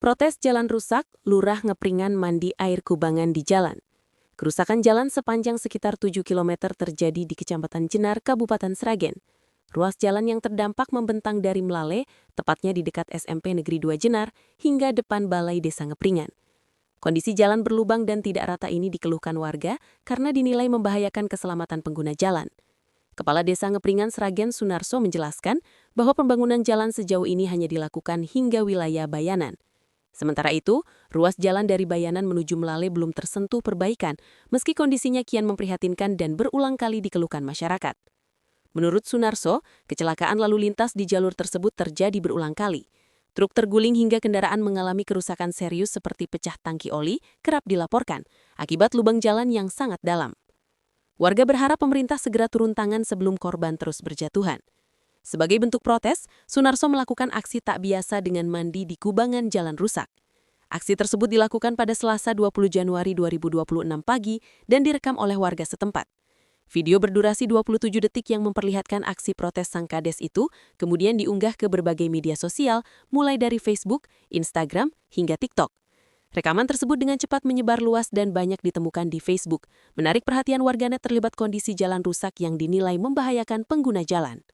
Protes jalan rusak, lurah ngepringan mandi air kubangan di jalan. Kerusakan jalan sepanjang sekitar 7 km terjadi di Kecamatan Jenar, Kabupaten Sragen. Ruas jalan yang terdampak membentang dari Melale, tepatnya di dekat SMP Negeri 2 Jenar, hingga depan Balai Desa Ngepringan. Kondisi jalan berlubang dan tidak rata ini dikeluhkan warga karena dinilai membahayakan keselamatan pengguna jalan. Kepala Desa Ngepringan Sragen Sunarso menjelaskan bahwa pembangunan jalan sejauh ini hanya dilakukan hingga wilayah Bayanan. Sementara itu, ruas jalan dari Bayanan menuju Melale belum tersentuh perbaikan, meski kondisinya kian memprihatinkan dan berulang kali dikeluhkan masyarakat. Menurut Sunarso, kecelakaan lalu lintas di jalur tersebut terjadi berulang kali. Truk terguling hingga kendaraan mengalami kerusakan serius seperti pecah tangki oli kerap dilaporkan, akibat lubang jalan yang sangat dalam. Warga berharap pemerintah segera turun tangan sebelum korban terus berjatuhan. Sebagai bentuk protes, Sunarso melakukan aksi tak biasa dengan mandi di kubangan jalan rusak. Aksi tersebut dilakukan pada Selasa 20 Januari 2026 pagi dan direkam oleh warga setempat. Video berdurasi 27 detik yang memperlihatkan aksi protes sang kades itu kemudian diunggah ke berbagai media sosial, mulai dari Facebook, Instagram, hingga TikTok. Rekaman tersebut dengan cepat menyebar luas dan banyak ditemukan di Facebook, menarik perhatian warganet terlibat kondisi jalan rusak yang dinilai membahayakan pengguna jalan.